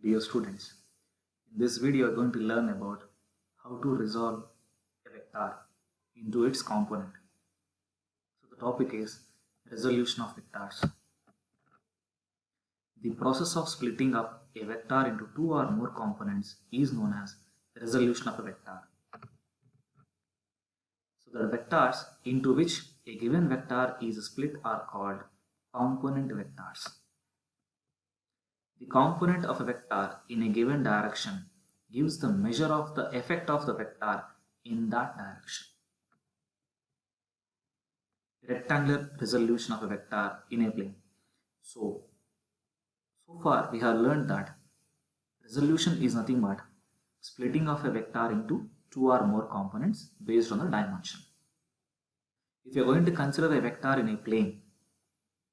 Dear students, in this video you are going to learn about how to resolve a vector into its component. So the topic is resolution of vectors. The process of splitting up a vector into two or more components is known as resolution of a vector. So the vectors into which a given vector is split are called component vectors. The component of a vector in a given direction gives the measure of the effect of the vector in that direction. Rectangular resolution of a vector in a plane. So far we have learned that resolution is nothing but splitting of a vector into two or more components based on the dimension. If you are going to consider a vector in a plane,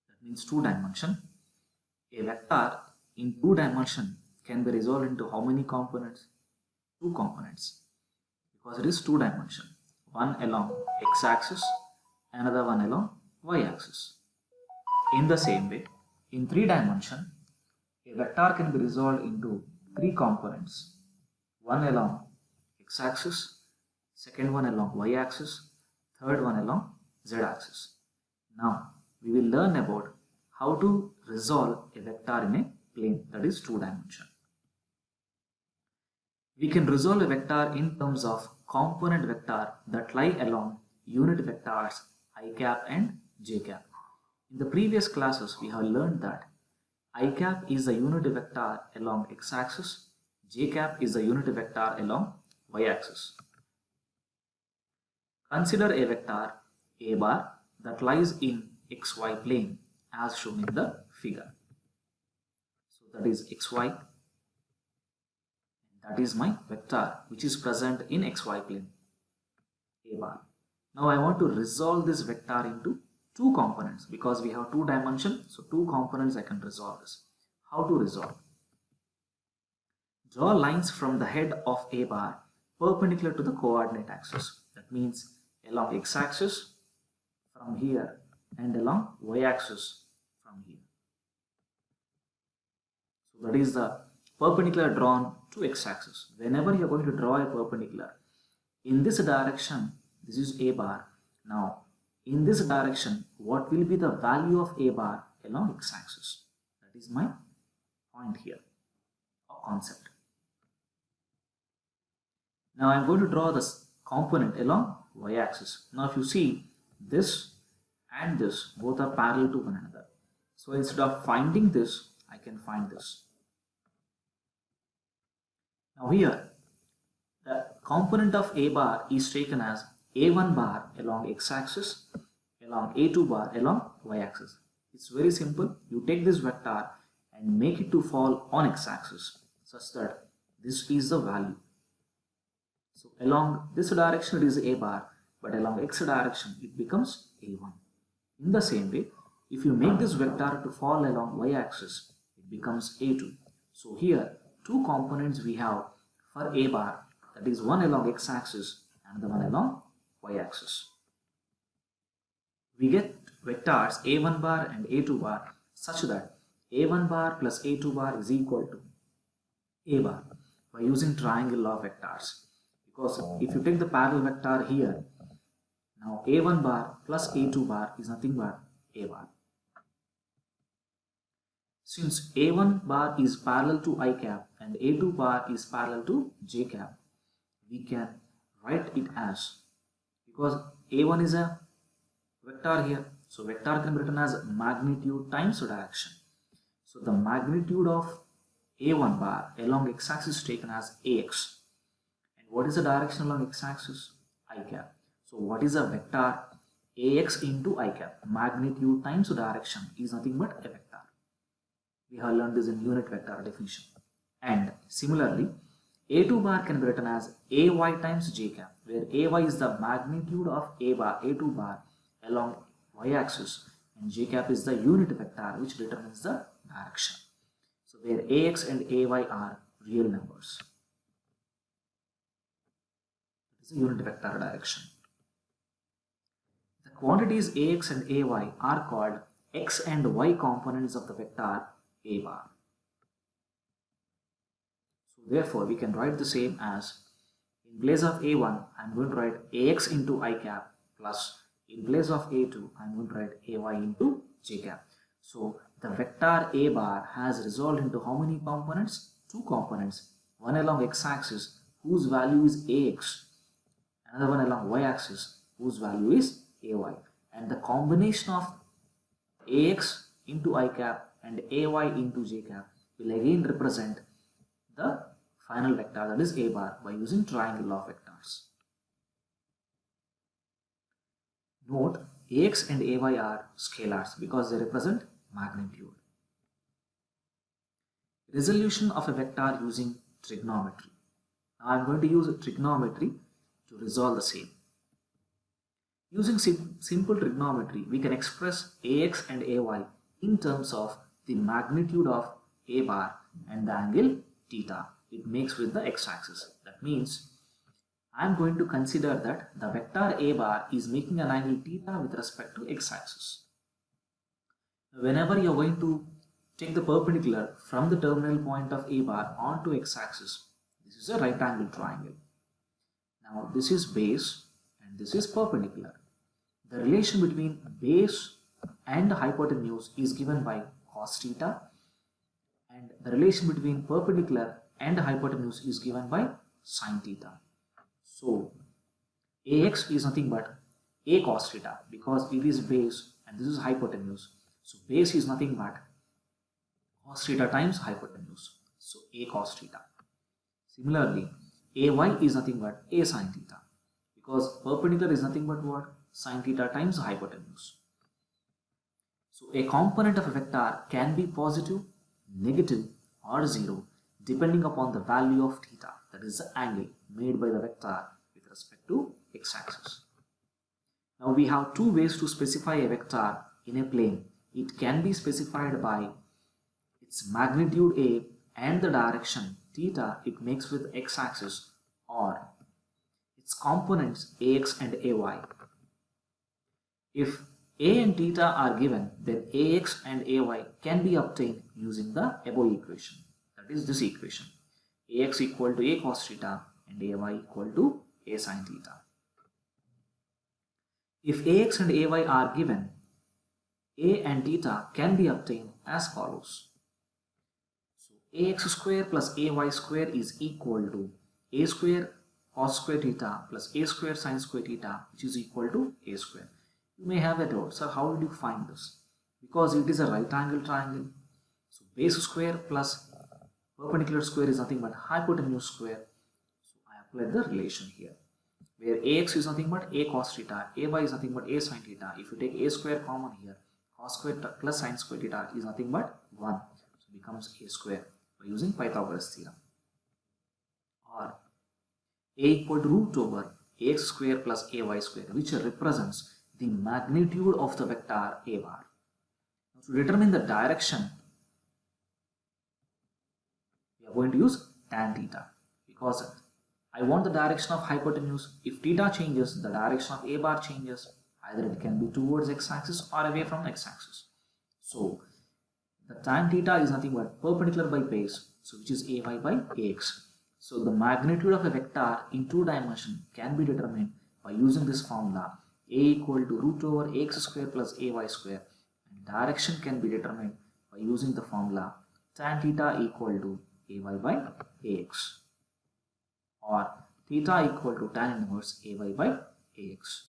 that means two dimension, a vector in two dimension can be resolved into how many components? Two components, because it is two dimension, one along x-axis, another one along y-axis. In the same way, in three dimension, a vector can be resolved into three components, one along x-axis, second one along y-axis, third one along z-axis. Now we will learn about how to resolve a vector in a plane, that is two dimension. We can resolve a vector in terms of component vector that lie along unit vectors I cap and j cap. In the previous classes we have learned that I cap is the unit vector along x-axis, j cap is the unit vector along y-axis. Consider a vector a bar that lies in xy plane as shown in the figure. So that is xy, that is my vector which is present in xy plane, a bar. Now I want to resolve this vector into two components because we have two dimensions, so two components I can resolve this. How to resolve? Draw lines from the head of a bar perpendicular to the coordinate axis. That means along x-axis from here and along y-axis from here. So that is the perpendicular drawn to x-axis. Whenever you are going to draw a perpendicular in this direction, this is a bar. Now in this direction, what will be the value of a bar along x-axis? That is my point here, or concept. Now I am going to draw this component along y-axis. Now if you see, this and this both are parallel to one another. So instead of finding this, I can find this. Now here, the component of a bar is taken as a1 bar along x-axis, along a2 bar along y-axis. It's very simple. You take this vector and make it to fall on x-axis such that this is the value. So along this direction it is a bar, but along x direction it becomes a1. In the same way, if you make this vector to fall along y-axis, it becomes a2. So here two components we have for a bar, that is one along x-axis and the one along y-axis. We get vectors a1 bar and a2 bar such that a1 bar plus a2 bar is equal to a bar by using triangle law of vectors. Because if you take the parallel vector here, now a1 bar plus a2 bar is nothing but a bar. Since a1 bar is parallel to I cap and a2 bar is parallel to j cap, we can write it as, because a1 is a vector here, so vector can be written as magnitude times direction. So the magnitude of a1 bar along x-axis is taken as ax. And what is the direction along x-axis? I cap. So what is a vector? Ax into I cap. Magnitude times direction is nothing but a vector. We have learned this in unit vector definition. And similarly, a2 bar can be written as ay times j cap, where ay is the magnitude of a2 bar along y-axis and j cap is the unit vector which determines the direction. So where ax and ay are real numbers. It is a unit vector direction. The quantities ax and ay are called x and y components of the vector a bar. Therefore, we can write the same as, in place of a1, I'm going to write ax into I cap plus in place of a2, I'm going to write ay into j cap. So the vector a bar has resolved into how many components? Two components. One along x-axis whose value is ax, another one along y-axis whose value is ay. And the combination of ax into I cap and ay into j cap will again represent the final vector, that is a bar, by using triangle law of vectors. Note, ax and ay are scalars because they represent magnitude. Resolution of a vector using trigonometry. Now I am going to use trigonometry to resolve the same. Using simple trigonometry, we can express ax and ay in terms of the magnitude of a bar and the angle theta it makes with the x-axis. That means I am going to consider that the vector a bar is making an angle theta with respect to x-axis. Whenever you are going to take the perpendicular from the terminal point of a bar onto x-axis, this is a right angle triangle. Now this is base and this is perpendicular. The relation between base and hypotenuse is given by cos theta, and the relation between perpendicular and hypotenuse is given by sin theta. So ax is nothing but a cos theta because it is base and this is hypotenuse. So base is nothing but cos theta times hypotenuse. So a cos theta. Similarly, ay is nothing but a sin theta because perpendicular is nothing but what? Sin theta times hypotenuse. So a component of a vector can be positive, negative or 0 depending upon the value of theta, that is the angle made by the vector with respect to x-axis. Now we have two ways to specify a vector in a plane. It can be specified by its magnitude a and the direction theta it makes with x-axis, or its components ax and ay. If a and theta are given, then ax and ay can be obtained using the above equation, that is this equation. Ax equal to a cos theta and ay equal to a sin theta. If ax and ay are given, a and theta can be obtained as follows. So ax square plus ay square is equal to a square cos square theta plus a square sin square theta, which is equal to a square. You may have a doubt, sir, how did you find this? Because it is a right angle triangle. So base square plus perpendicular square is nothing but hypotenuse square. So I applied the relation here, where ax is nothing but a cos theta, ay is nothing but a sin theta. If you take a square common here, cos square plus sin square theta is nothing but 1. So it becomes a square by using Pythagoras theorem. Or a equal to root over ax square plus ay square, which represents the magnitude of the vector a bar. Now, to determine the direction, we are going to use tan theta because I want the direction of hypotenuse. If theta changes, the direction of a bar changes. Either it can be towards x-axis or away from x-axis. So the tan theta is nothing but perpendicular by base, so which is ay by ax. So the magnitude of a vector in 2 dimensions can be determined by using this formula, a equal to root over ax square plus ay square, and direction can be determined by using the formula tan theta equal to ay by ax, or theta equal to tan inverse ay by ax.